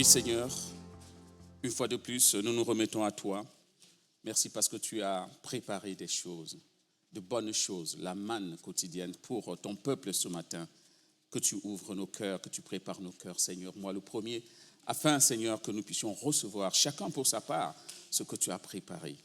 Oui, Seigneur, une fois de plus, nous nous remettons à toi. Merci parce que tu as préparé des choses, de bonnes choses, la manne quotidienne pour ton peuple ce matin. Que tu ouvres nos cœurs, que tu prépares nos cœurs, Seigneur. Moi, le premier, afin, Seigneur, que nous puissions recevoir, chacun pour sa part, ce que tu as préparé.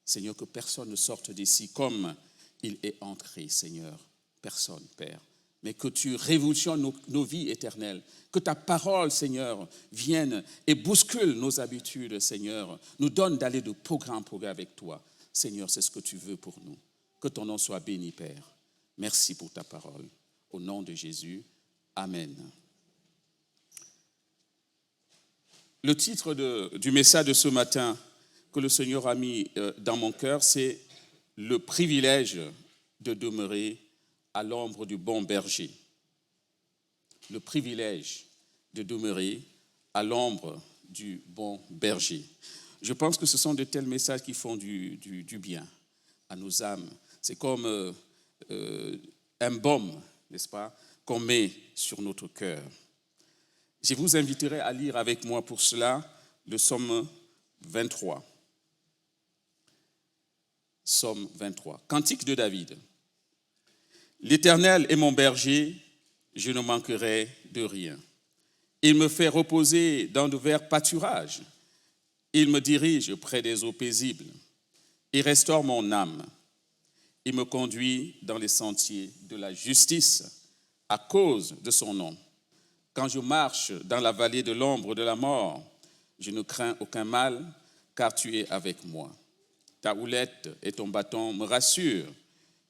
Seigneur, que personne ne sorte d'ici comme il est entré, Seigneur. Personne, Père. Mais que tu révolutionnes nos vies éternelles. Que ta parole, Seigneur, vienne et bouscule nos habitudes, Seigneur. Nous donne d'aller de progrès en progrès avec toi. Seigneur, c'est ce que tu veux pour nous. Que ton nom soit béni, Père. Merci pour ta parole. Au nom de Jésus, Amen. Le titre du message de ce matin que le Seigneur a mis dans mon cœur, c'est « Le privilège de demeurer à l'ombre du bon berger ». Le privilège de demeurer à l'ombre du bon berger. Je pense que ce sont de tels messages qui font du bien à nos âmes. C'est comme un baume, n'est-ce pas, qu'on met sur notre cœur. Je vous inviterai à lire avec moi pour cela le psaume 23. Psaume 23. Cantique de David. L'Éternel est mon berger, je ne manquerai de rien. Il me fait reposer dans de verts pâturages. Il me dirige près des eaux paisibles. Il restaure mon âme. Il me conduit dans les sentiers de la justice à cause de son nom. Quand je marche dans la vallée de l'ombre de la mort, je ne crains aucun mal, car tu es avec moi. Ta houlette et ton bâton me rassurent.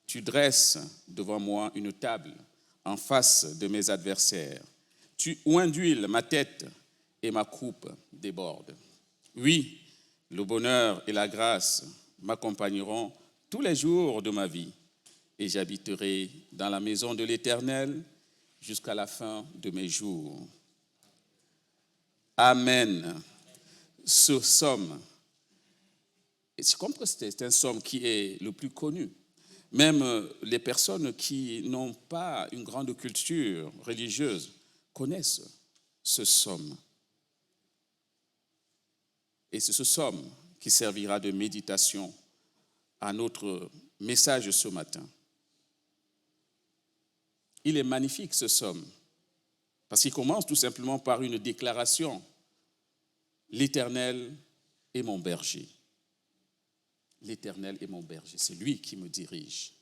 Tu dresses devant moi une table en face de mes adversaires. Tu oins d'huile ma tête et ma coupe déborde. Oui, le bonheur et la grâce m'accompagneront tous les jours de ma vie et j'habiterai dans la maison de l'Éternel jusqu'à la fin de mes jours. Amen. Ce psaume, je comprends que c'est un psaume qui est le plus connu. Même les personnes qui n'ont pas une grande culture religieuse connaissent ce psaume. Et c'est ce psaume qui servira de méditation à notre message ce matin. Il est magnifique ce psaume, parce qu'il commence tout simplement par une déclaration. L'Éternel est mon berger. L'Éternel est mon berger. C'est lui qui me dirige.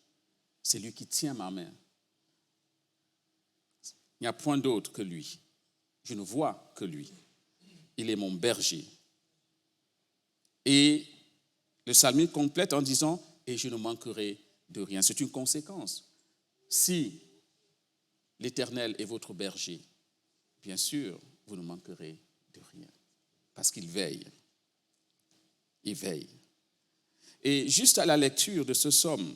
C'est lui qui tient ma main. Il n'y a point d'autre que lui. Je ne vois que lui. Il est mon berger. Et le psalmiste complète en disant « Et je ne manquerai de rien ». C'est une conséquence. Si l'Éternel est votre berger, bien sûr, vous ne manquerez de rien. Parce qu'il veille. Il veille. Et juste à la lecture de ce psaume,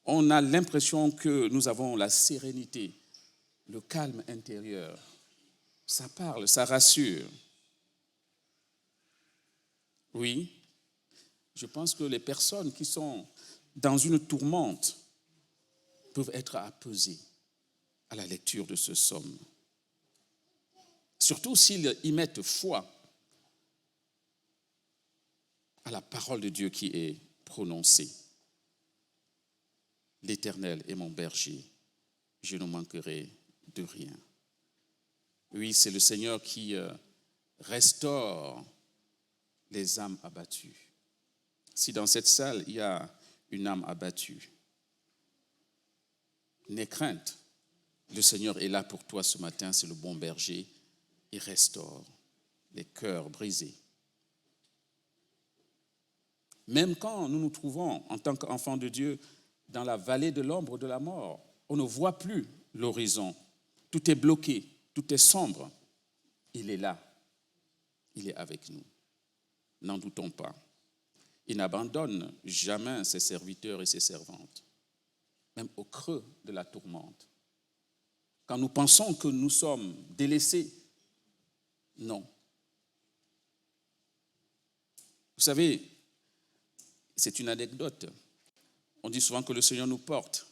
on a l'impression que nous avons la sérénité, le calme intérieur. Ça parle, ça rassure. Oui, je pense que les personnes qui sont dans une tourmente peuvent être apaisées à la lecture de ce psaume. Surtout s'ils y mettent foi à la parole de Dieu qui est prononcée. L'Éternel est mon berger, je ne manquerai de rien. Oui, c'est le Seigneur qui restaure les âmes abattues. Si dans cette salle, il y a une âme abattue, n'aie crainte. Le Seigneur est là pour toi ce matin, c'est le bon berger. Il restaure les cœurs brisés. Même quand nous nous trouvons en tant qu'enfants de Dieu dans la vallée de l'ombre de la mort, on ne voit plus l'horizon. Tout est bloqué, tout est sombre. Il est là. Il est avec nous. N'en doutons pas. Il n'abandonne jamais ses serviteurs et ses servantes, même au creux de la tourmente. Quand nous pensons que nous sommes délaissés, non. Vous savez, c'est une anecdote. On dit souvent que le Seigneur nous porte.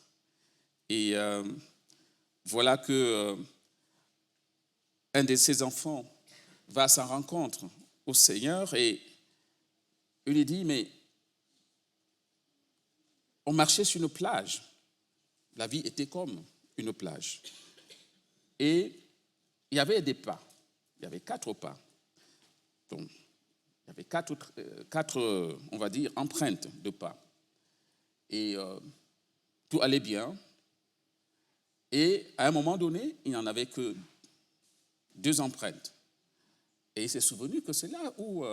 Et voilà que un de ses enfants va à sa rencontre au Seigneur et il lui dit, mais on marchait sur une plage. La vie était comme une plage. Et il y avait des pas. Il y avait 4 pas. Donc, il y avait quatre, on va dire, empreintes de pas. Et tout allait bien. Et à un moment donné, il n'y en avait que 2 empreintes. Et il s'est souvenu que c'est là où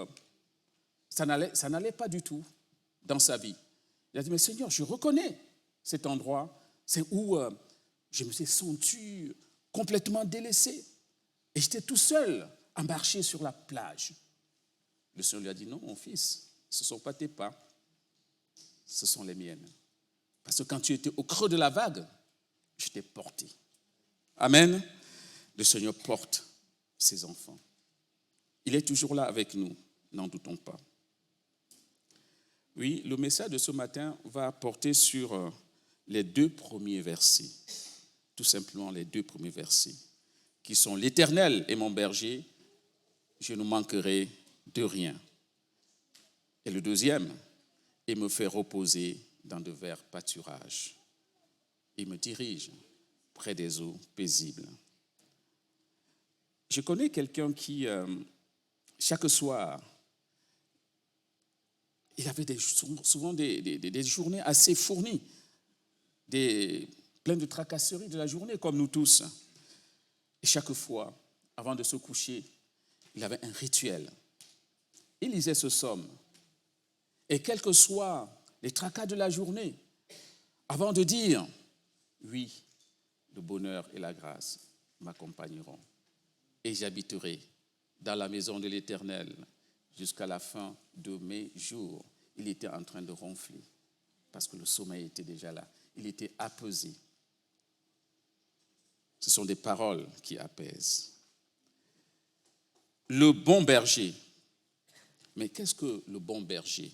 ça n'allait pas du tout dans sa vie. Il a dit, mais Seigneur, je reconnais cet endroit. C'est où je me suis senti complètement délaissé. Et j'étais tout seul à marcher sur la plage. Le Seigneur lui a dit, non, mon fils, ce ne sont pas tes pas, ce sont les miennes. Parce que quand tu étais au creux de la vague, je t'ai porté. Amen. Le Seigneur porte ses enfants. Il est toujours là avec nous, n'en doutons pas. Oui, le message de ce matin va porter sur les 2 premiers versets. Tout simplement les 2 premiers versets, qui sont « L'Éternel est mon berger, je ne manquerai de rien. » Et le deuxième, « Il me fait reposer dans de verts pâturages. Il me dirige près des eaux paisibles. » Je connais quelqu'un qui, chaque soir, il avait souvent des journées assez fournies, plein de tracasseries de la journée, comme nous tous. Et chaque fois, avant de se coucher, il avait un rituel. Il lisait ce psaume. Et quels que soient les tracas de la journée, avant de dire, oui, le bonheur et la grâce m'accompagneront. Et j'habiterai dans la maison de l'Éternel jusqu'à la fin de mes jours. Il était en train de ronfler parce que le sommeil était déjà là. Il était apaisé. Ce sont des paroles qui apaisent. Le bon berger. Mais qu'est-ce que le bon berger?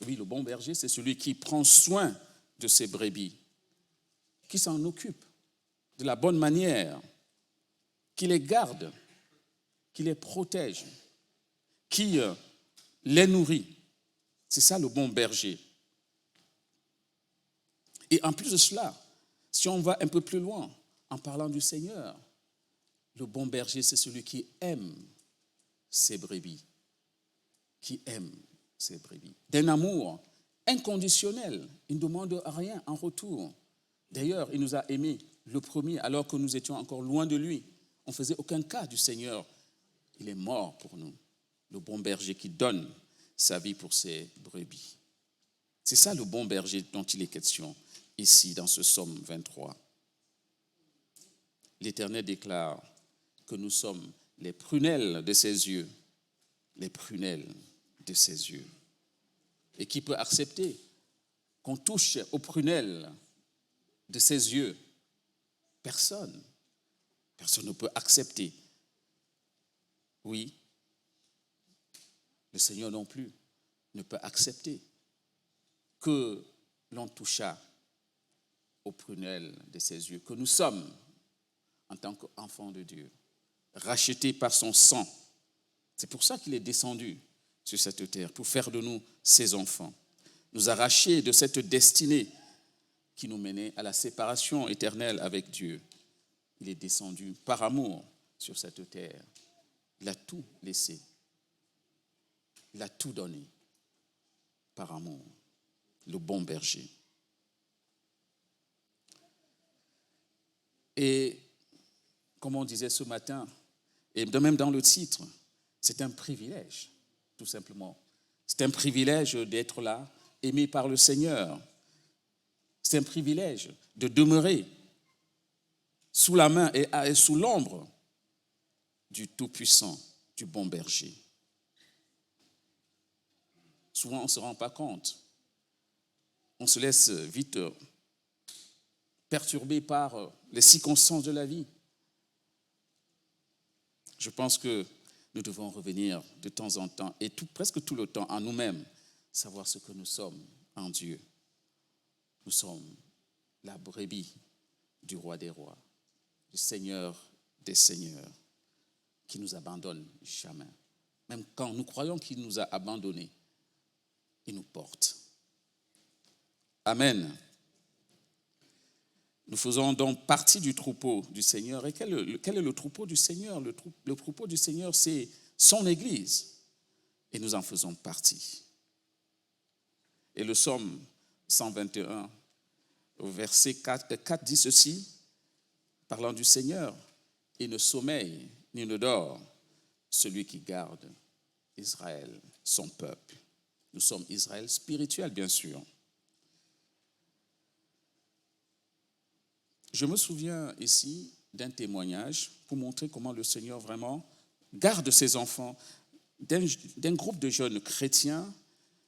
Oui, le bon berger, c'est celui qui prend soin de ses brebis, qui s'en occupe de la bonne manière, qui les garde, qui les protège, qui les nourrit. C'est ça le bon berger. Et en plus de cela, si on va un peu plus loin, en parlant du Seigneur, le bon berger, c'est celui qui aime ses brebis, qui aime ses brebis. D'un amour inconditionnel, il ne demande rien en retour. D'ailleurs, il nous a aimés le premier alors que nous étions encore loin de lui. On ne faisait aucun cas du Seigneur. Il est mort pour nous, le bon berger qui donne sa vie pour ses brebis. C'est ça le bon berger dont il est question ici dans ce psaume 23. L'Éternel déclare que nous sommes les prunelles de ses yeux, les prunelles de ses yeux. Et qui peut accepter qu'on touche aux prunelles de ses yeux? Personne. Personne ne peut accepter. Oui, le Seigneur non plus ne peut accepter que l'on touchât aux prunelles de ses yeux, que nous sommes, en tant qu'enfants de Dieu, rachetés par son sang. C'est pour ça qu'il est descendu sur cette terre, pour faire de nous ses enfants, nous arracher de cette destinée qui nous menait à la séparation éternelle avec Dieu. Il est descendu par amour sur cette terre. Il a tout laissé. Il a tout donné par amour. Le bon berger. Et comme on disait ce matin, et même dans le titre, c'est un privilège, tout simplement. C'est un privilège d'être là, aimé par le Seigneur. C'est un privilège de demeurer sous la main et sous l'ombre du Tout-Puissant, du bon berger. Souvent, on ne se rend pas compte. On se laisse vite perturbé par les circonstances de la vie. Je pense que nous devons revenir de temps en temps, et presque tout le temps, en nous-mêmes, savoir ce que nous sommes en Dieu. Nous sommes la brebis du roi des rois, du Seigneur des seigneurs. qui nous abandonne jamais. Même quand nous croyons qu'il nous a abandonnés, il nous porte. Amen. Nous faisons donc partie du troupeau du Seigneur. Et quel est le troupeau du Seigneur? Le troupeau du Seigneur, c'est son Église. Et nous en faisons partie. Et le psaume 121, au verset 4 dit ceci, parlant du Seigneur: il ne sommeille ni ne dort celui qui garde Israël, son peuple. Nous sommes Israël spirituel, bien sûr. Je me souviens ici d'un témoignage pour montrer comment le Seigneur vraiment garde ses enfants, d'un groupe de jeunes chrétiens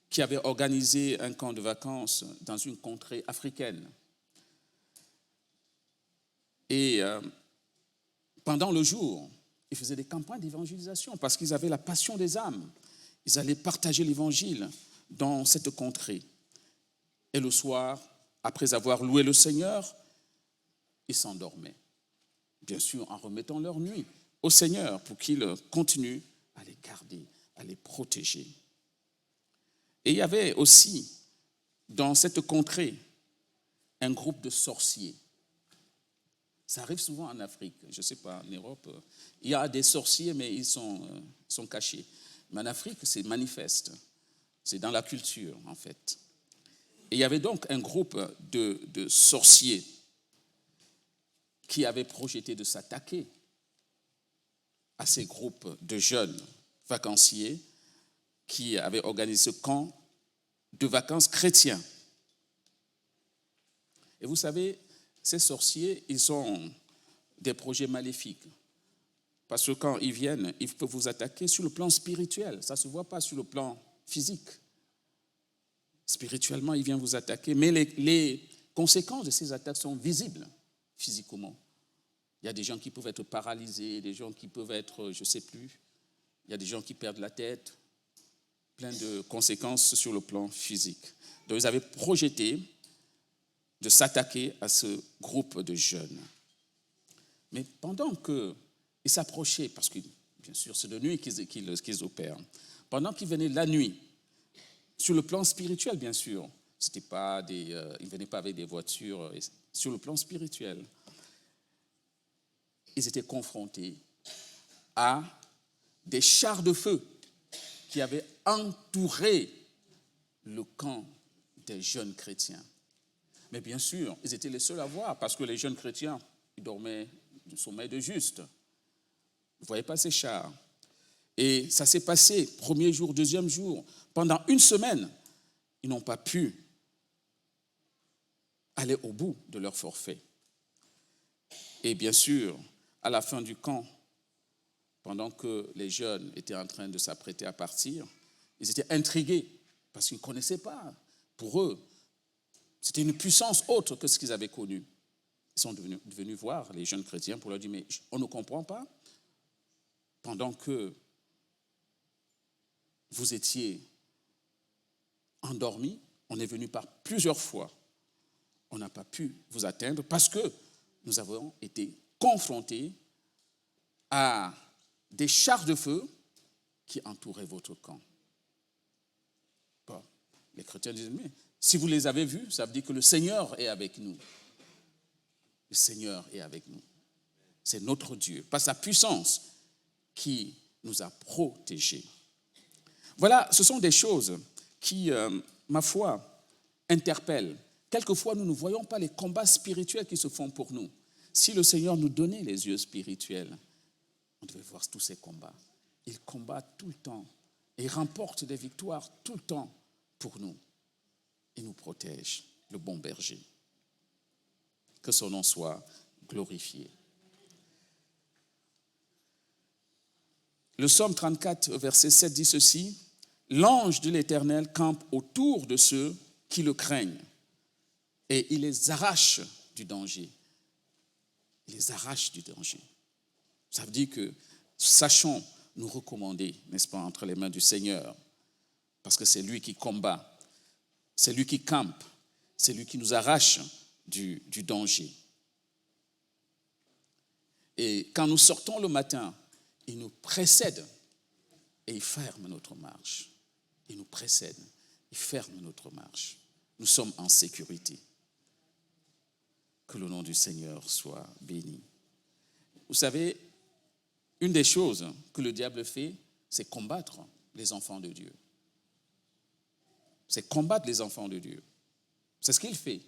qui avaient organisé un camp de vacances dans une contrée africaine. Et pendant le jour, ils faisaient des campagnes d'évangélisation parce qu'ils avaient la passion des âmes. Ils allaient partager l'évangile dans cette contrée. Et le soir, après avoir loué le Seigneur, ils s'endormaient. Bien sûr, en remettant leur nuit au Seigneur pour qu'il continue à les garder, à les protéger. Et il y avait aussi, dans cette contrée, un groupe de sorciers. Ça arrive souvent en Afrique, je ne sais pas, en Europe, il y a des sorciers, mais ils sont cachés. Mais en Afrique, c'est manifeste. C'est dans la culture, en fait. Et il y avait donc un groupe de sorciers qui avait projeté de s'attaquer à ces groupes de jeunes vacanciers qui avaient organisé ce camp de vacances chrétiens. Et vous savez, ces sorciers, ils ont des projets maléfiques. Parce que quand ils viennent, ils peuvent vous attaquer sur le plan spirituel. Ça ne se voit pas sur le plan physique. Spirituellement, ils viennent vous attaquer. Mais les conséquences de ces attaques sont visibles physiquement. Il y a des gens qui peuvent être paralysés, des gens qui peuvent être, je ne sais plus, il y a des gens qui perdent la tête, plein de conséquences sur le plan physique. Donc ils avaient projeté de s'attaquer à ce groupe de jeunes. Mais pendant qu'ils s'approchaient, parce que bien sûr c'est de nuit qu'ils opèrent, pendant qu'ils venaient la nuit, sur le plan spirituel bien sûr, ils ne venaient pas avec des voitures, sur le plan spirituel, ils étaient confrontés à des chars de feu qui avaient entouré le camp des jeunes chrétiens. Mais bien sûr, ils étaient les seuls à voir, parce que les jeunes chrétiens, ils dormaient du sommeil de juste. Vous ne voyez pas ces chars. Et ça s'est passé, premier jour, deuxième jour. Pendant une semaine, ils n'ont pas pu aller au bout de leur forfait. Et bien sûr, à la fin du camp, pendant que les jeunes étaient en train de s'apprêter à partir, ils étaient intrigués parce qu'ils ne connaissaient pas. Pour eux, c'était une puissance autre que ce qu'ils avaient connu. Ils sont venus voir les jeunes chrétiens pour leur dire, mais on ne comprend pas. Pendant que vous étiez endormis, on est venu par plusieurs fois. On n'a pas pu vous atteindre parce que nous avons été confrontés à des chars de feu qui entouraient votre camp. Bon, les chrétiens disent, mais si vous les avez vus, ça veut dire que le Seigneur est avec nous. Le Seigneur est avec nous. C'est notre Dieu, par sa puissance, qui nous a protégés. Voilà, ce sont des choses qui, ma foi, interpellent. Quelquefois, nous ne voyons pas les combats spirituels qui se font pour nous. Si le Seigneur nous donnait les yeux spirituels, on devait voir tous ces combats. Il combat tout le temps. Et il remporte des victoires tout le temps pour nous. Il nous protège, le bon berger. Que son nom soit glorifié. Le psaume 34, verset 7 dit ceci: « L'ange de l'Éternel campe autour de ceux qui le craignent et il les arrache du danger. » Il les arrache du danger. Ça veut dire que sachons nous recommander, n'est-ce pas, entre les mains du Seigneur, parce que c'est lui qui combat, c'est lui qui campe, c'est lui qui nous arrache du danger. Et quand nous sortons le matin, il nous précède et il ferme notre marche. Il nous précède, il ferme notre marche. Nous sommes en sécurité. Que le nom du Seigneur soit béni. Vous savez, une des choses que le diable fait, c'est combattre les enfants de Dieu. C'est combattre les enfants de Dieu. C'est ce qu'il fait.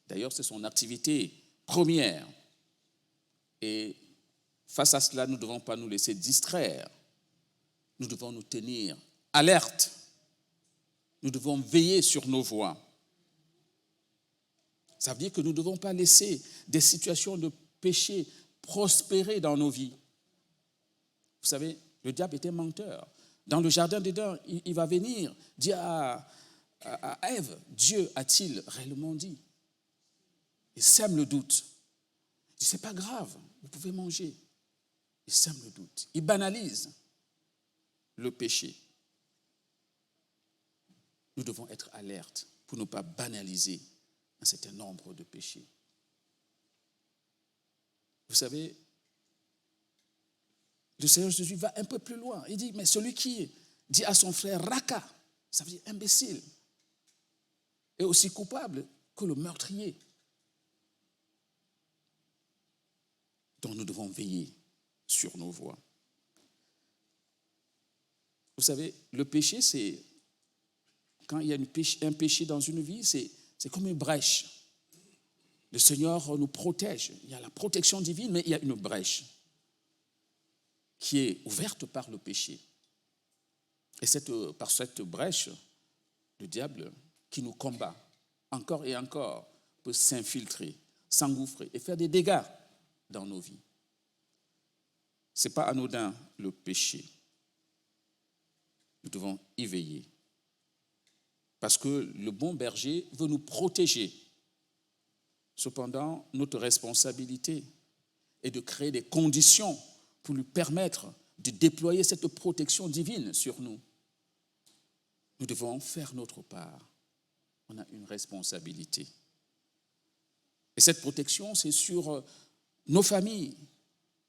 D'ailleurs, c'est son activité première. Et face à cela, nous ne devons pas nous laisser distraire. Nous devons nous tenir alertes. Nous devons veiller sur nos voies. Ça veut dire que nous ne devons pas laisser des situations de péché prospérer dans nos vies. Vous savez, le diable était menteur. Dans le jardin d'Éden, il va venir dire à Ève, Dieu a-t-il réellement dit? Il sème le doute. Il dit, c'est pas grave, vous pouvez manger. Il sème le doute. Il banalise le péché. Nous devons être alertes pour ne pas banaliser un certain nombre de péchés. Vous savez, le Seigneur Jésus va un peu plus loin. Il dit, mais celui qui dit à son frère Raka, ça veut dire imbécile, est aussi coupable que le meurtrier. Donc nous devons veiller sur nos voies. Vous savez, le péché, c'est, quand il y a un péché dans une vie, c'est comme une brèche. Le Seigneur nous protège. Il y a la protection divine, mais il y a une brèche qui est ouverte par le péché. Et par cette brèche, le diable qui nous combat encore et encore peut s'infiltrer, s'engouffrer et faire des dégâts dans nos vies. Ce n'est pas anodin le péché. Nous devons y veiller. Parce que le bon berger veut nous protéger. Cependant, notre responsabilité est de créer des conditions pour lui permettre de déployer cette protection divine sur nous. Nous devons faire notre part. On a une responsabilité. Et cette protection, c'est sur nos familles,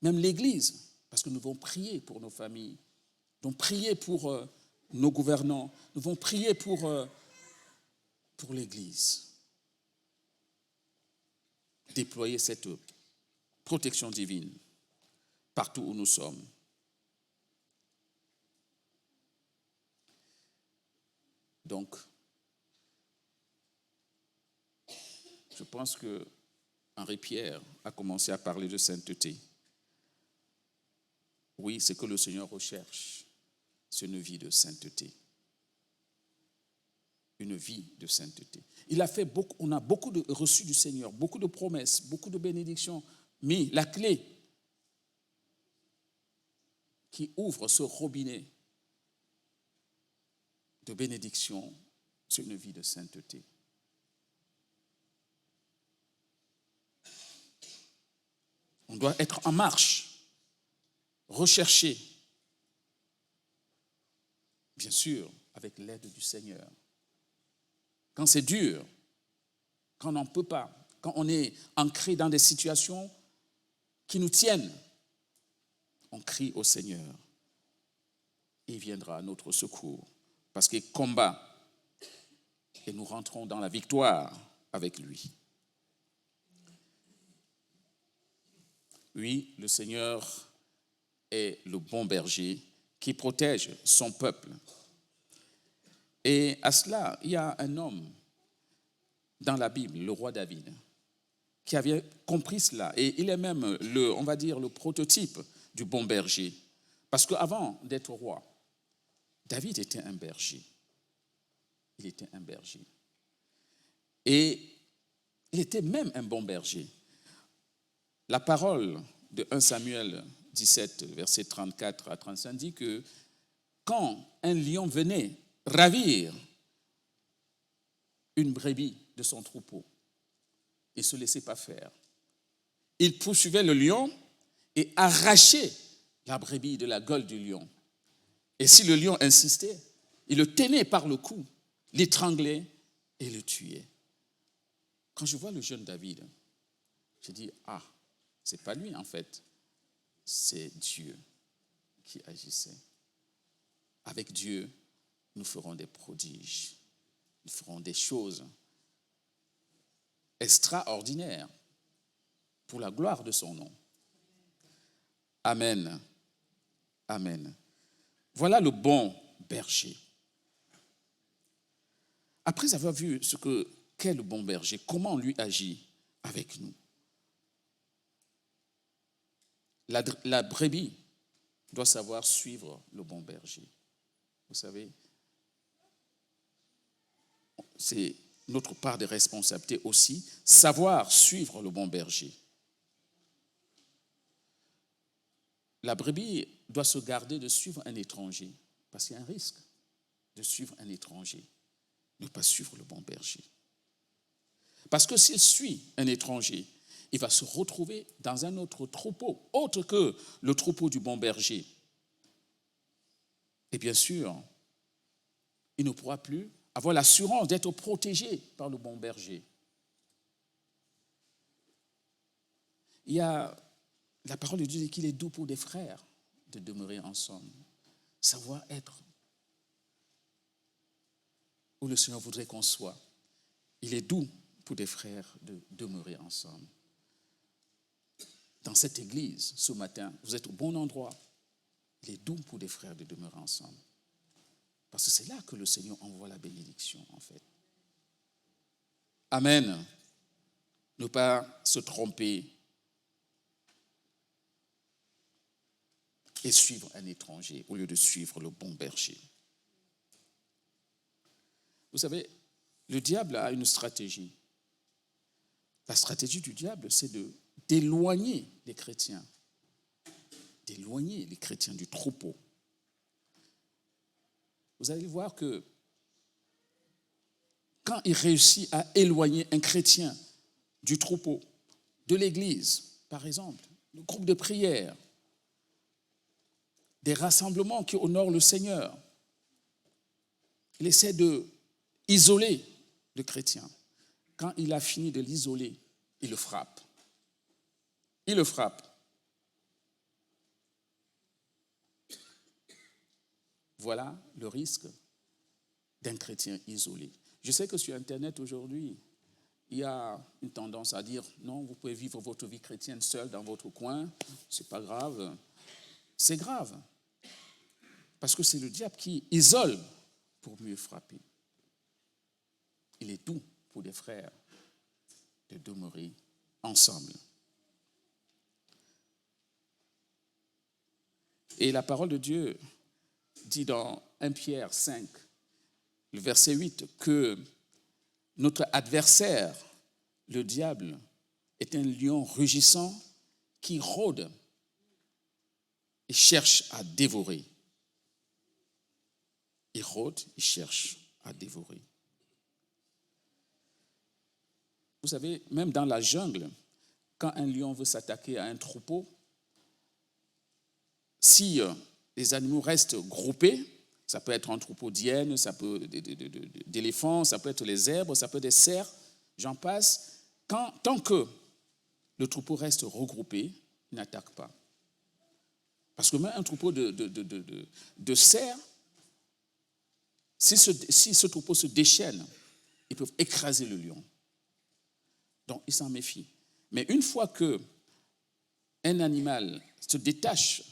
même l'Église, parce que nous devons prier pour nos familles, nous devons prier pour nos gouvernants, nous devons prier pour l'Église. Déployer cette protection divine partout où nous sommes. Donc, je pense que Henri Pierre a commencé à parler de sainteté. Oui, ce que le Seigneur recherche, c'est une vie de sainteté. Une vie de sainteté. On a beaucoup reçu du Seigneur, beaucoup de promesses, beaucoup de bénédictions, mais la clé qui ouvre ce robinet de bénédiction, c'est une vie de sainteté. On doit être en marche, rechercher, bien sûr, avec l'aide du Seigneur. Quand c'est dur, quand on n'en peut pas, quand on est ancré dans des situations qui nous tiennent, on crie au Seigneur. Et il viendra à notre secours parce qu'il combat et nous rentrons dans la victoire avec lui. Oui, le Seigneur est le bon berger qui protège son peuple. Et à cela, il y a un homme dans la Bible, le roi David, qui avait compris cela. Et il est même, on va dire, le prototype du bon berger. Parce qu'avant d'être roi, David était un berger. Il était un berger. Et il était même un bon berger. La parole de 1 Samuel 17, versets 34 à 35 dit que quand un lion venait ravir une brebis de son troupeau, il ne se laissait pas faire. Il poursuivait le lion et arrachait la brebis de la gueule du lion. Et si le lion insistait, il le tenait par le cou, l'étranglait et le tuait. Quand je vois le jeune David, je dis, ah, c'est pas lui en fait, c'est Dieu. qui agissait. Avec Dieu, nous ferons des prodiges. Nous ferons des choses extraordinaires pour la gloire de son nom. Amen. Amen. Voilà le bon berger. Après avoir vu ce qu'est le bon berger, comment lui agit avec nous. La brebis doit savoir suivre le bon berger. Vous savez, c'est notre part de responsabilité aussi, savoir suivre le bon berger. La brebis doit se garder de suivre un étranger, parce qu'il y a un risque de suivre un étranger, ne pas suivre le bon berger. Parce que s'il suit un étranger, il va se retrouver dans un autre troupeau, autre que le troupeau du bon berger. Et bien sûr, il ne pourra plus avoir l'assurance d'être protégé par le bon berger. Il y a la parole de Dieu dit qu'il est doux pour des frères de demeurer ensemble. Savoir être où le Seigneur voudrait qu'on soit. Il est doux pour des frères de demeurer ensemble. Dans cette église, ce matin, vous êtes au bon endroit. Il est doux pour des frères de demeurer ensemble. Parce que c'est là que le Seigneur envoie la bénédiction, en fait. Amen. Ne pas se tromper et suivre un étranger au lieu de suivre le bon berger. Vous savez, le diable a une stratégie. La stratégie du diable, c'est d'éloigner les chrétiens. D'éloigner les chrétiens du troupeau. Vous allez voir que quand il réussit à éloigner un chrétien du troupeau, de l'église, par exemple, le groupe de prière, des rassemblements qui honorent le Seigneur, il essaie d'isoler le chrétien. Quand il a fini de l'isoler, il le frappe. Il le frappe. Voilà le risque d'un chrétien isolé. Je sais que sur Internet aujourd'hui, il y a une tendance à dire non, vous pouvez vivre votre vie chrétienne seul dans votre coin, c'est pas grave. C'est grave. Parce que c'est le diable qui isole pour mieux frapper. Il est doux pour des frères de demeurer ensemble. Et la parole de Dieu dit dans 1 Pierre 5, le verset 8, que notre adversaire, le diable, est un lion rugissant qui rôde et cherche à dévorer. Il rôde, il cherche à dévorer. Vous savez, même dans la jungle, quand un lion veut s'attaquer à un troupeau, si les animaux restent groupés, ça peut être un troupeau d'hyènes, ça peut d'éléphants, ça peut être les zèbres, ça peut être des cerfs, j'en passe. Tant que le troupeau reste regroupé, il n'attaque pas. Parce que même un troupeau de cerfs, si ce troupeau se déchaîne, ils peuvent écraser le lion. Donc, ils s'en méfient. Mais une fois qu'un animal se détache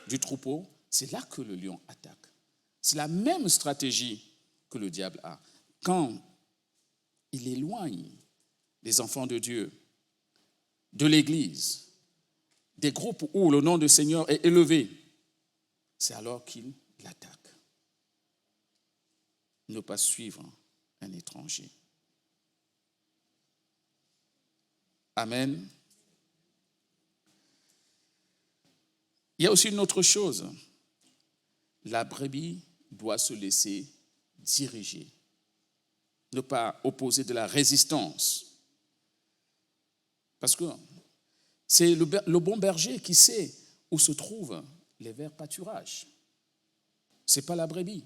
du troupeau, c'est là que le lion attaque. C'est la même stratégie que le diable a. Quand il éloigne les enfants de Dieu de l'Église, des groupes où le nom du Seigneur est élevé, c'est alors qu'il l'attaque. Ne pas suivre un étranger. Amen. Il y a aussi une autre chose. La brebis doit se laisser diriger. Ne pas opposer de la résistance. Parce que c'est le bon berger qui sait où se trouvent les verts pâturages. Ce n'est pas la brebis.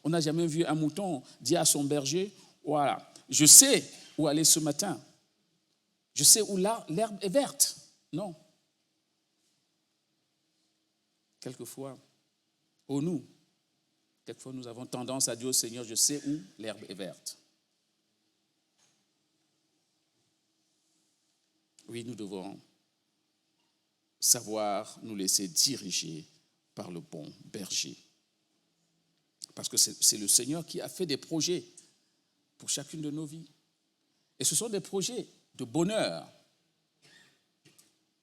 On n'a jamais vu un mouton dire à son berger, voilà, je sais où aller ce matin. Je sais où l'herbe est verte. Non. quelquefois, quelquefois nous avons tendance à dire au Seigneur, je sais où l'herbe est verte. Oui, nous devons savoir nous laisser diriger par le bon berger. Parce que c'est le Seigneur qui a fait des projets pour chacune de nos vies. Et ce sont des projets de bonheur.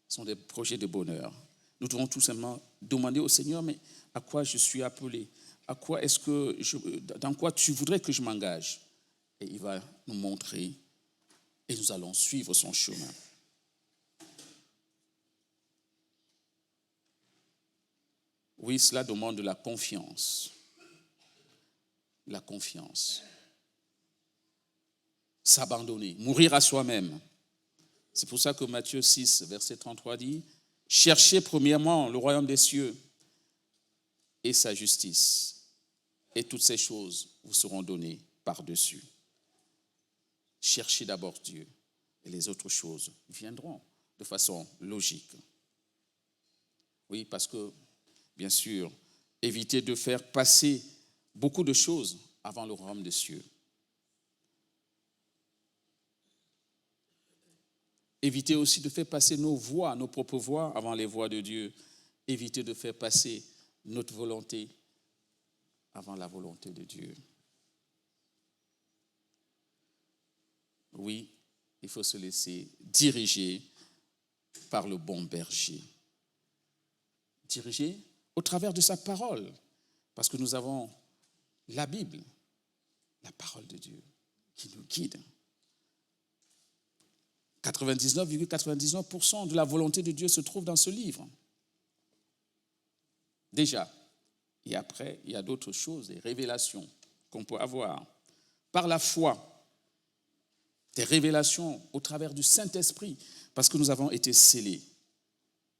Ce sont des projets de bonheur. Nous devons tout simplement demander au Seigneur, mais à quoi je suis appelé? Dans quoi tu voudrais que je m'engage? Et il va nous montrer et nous allons suivre son chemin. Oui, cela demande de la confiance. La confiance. S'abandonner, mourir à soi-même. C'est pour ça que Matthieu 6, verset 33 dit, « Cherchez premièrement le royaume des cieux et sa justice, et toutes ces choses vous seront données par-dessus. » Cherchez d'abord Dieu, et les autres choses viendront de façon logique. Oui, parce que, bien sûr, éviter de faire passer beaucoup de choses avant le royaume des cieux. Éviter aussi de faire passer nos voix, nos propres voix avant les voix de Dieu. Éviter de faire passer notre volonté avant la volonté de Dieu. Oui, il faut se laisser diriger par le bon berger. Diriger au travers de sa parole, parce que nous avons la Bible, la parole de Dieu, qui nous guide. 99,99% de la volonté de Dieu se trouve dans ce livre. Déjà. Et après, il y a d'autres choses, des révélations qu'on peut avoir. Par la foi, des révélations au travers du Saint-Esprit, parce que nous avons été scellés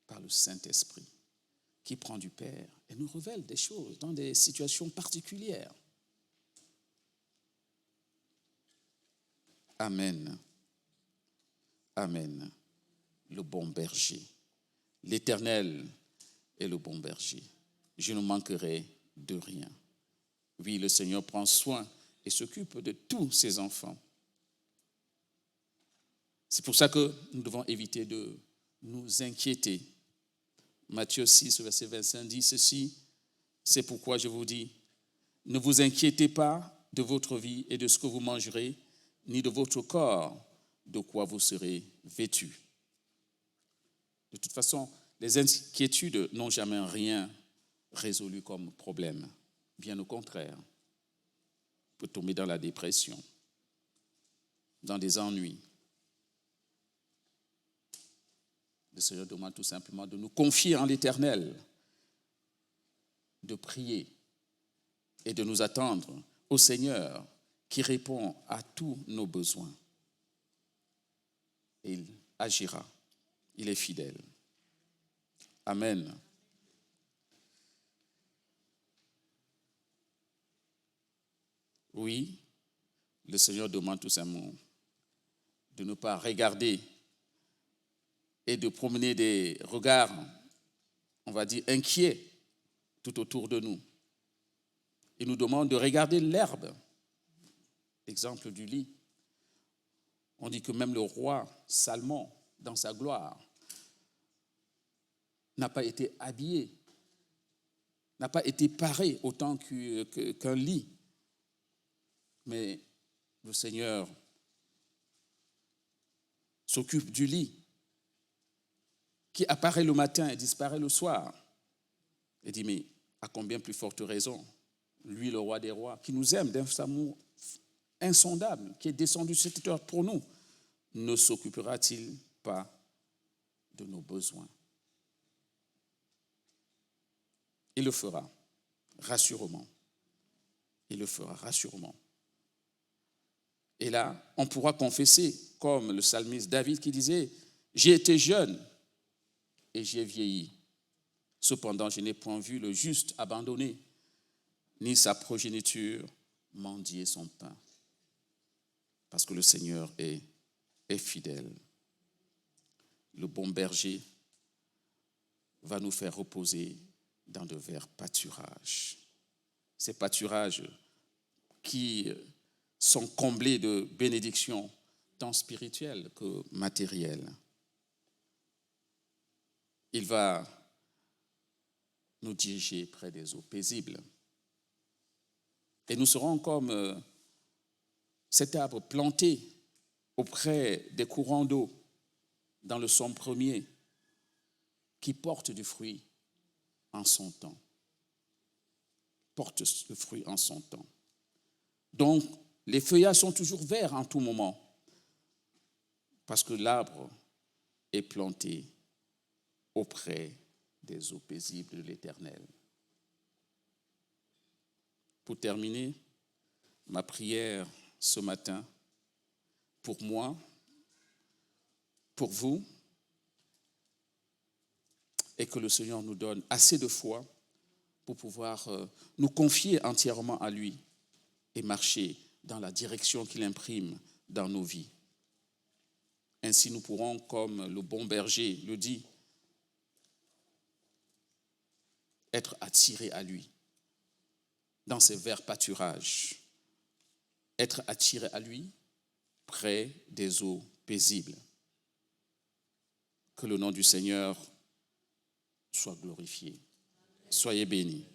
par le Saint-Esprit, qui prend du Père et nous révèle des choses dans des situations particulières. Amen. Amen. Le bon berger. L'Éternel est le bon berger. Je ne manquerai de rien. Oui, le Seigneur prend soin et s'occupe de tous ses enfants. C'est pour ça que nous devons éviter de nous inquiéter. Matthieu 6, verset 25 dit ceci, c'est pourquoi je vous dis, ne vous inquiétez pas de votre vie et de ce que vous mangerez, ni de votre corps, de quoi vous serez vêtus. De toute façon, les inquiétudes n'ont jamais rien résolu comme problème. Bien au contraire, on peut tomber dans la dépression, dans des ennuis. Le Seigneur demande tout simplement de nous confier en l'Éternel, de prier et de nous attendre au Seigneur qui répond à tous nos besoins. Et il agira, il est fidèle. Amen. Oui, le Seigneur demande tout simplement de ne pas regarder et de promener des regards, on va dire, inquiets tout autour de nous. Il nous demande de regarder l'herbe. Exemple du lit. On dit que même le roi Salomon, dans sa gloire, n'a pas été habillé, n'a pas été paré autant qu'un lit. Mais le Seigneur s'occupe du lit, qui apparaît le matin et disparaît le soir. Et dit, mais à combien plus forte raison, lui, le roi des rois, qui nous aime d'un amour insondable, qui est descendu sur cette terre pour nous, ne s'occupera-t-il pas de nos besoins? Il le fera, rassurément. Il le fera, rassurément. Et là, on pourra confesser, comme le psalmiste David qui disait, « J'ai été jeune et j'ai vieilli. Cependant, je n'ai point vu le juste abandonné, ni sa progéniture mendier son pain. » Parce que le Seigneur est fidèle. Le bon berger va nous faire reposer dans de verts pâturages. Ces pâturages qui sont comblés de bénédictions tant spirituelles que matérielles. Il va nous diriger près des eaux paisibles. Et nous serons comme cet arbre planté auprès des courants d'eau dans le psaume 1er qui porte du fruit en son temps. Porte le fruit en son temps. Donc, les feuillages sont toujours verts en tout moment parce que l'arbre est planté auprès des eaux paisibles de l'Éternel. Pour terminer, ma prière ce matin, pour moi, pour vous, est que le Seigneur nous donne assez de foi pour pouvoir nous confier entièrement à lui et marcher dans la direction qu'il imprime dans nos vies. Ainsi, nous pourrons, comme le bon berger le dit, être attirés à lui dans ses verts pâturages, être attirés à lui près des eaux paisibles. Que le nom du Seigneur soit glorifié. Soyez bénis.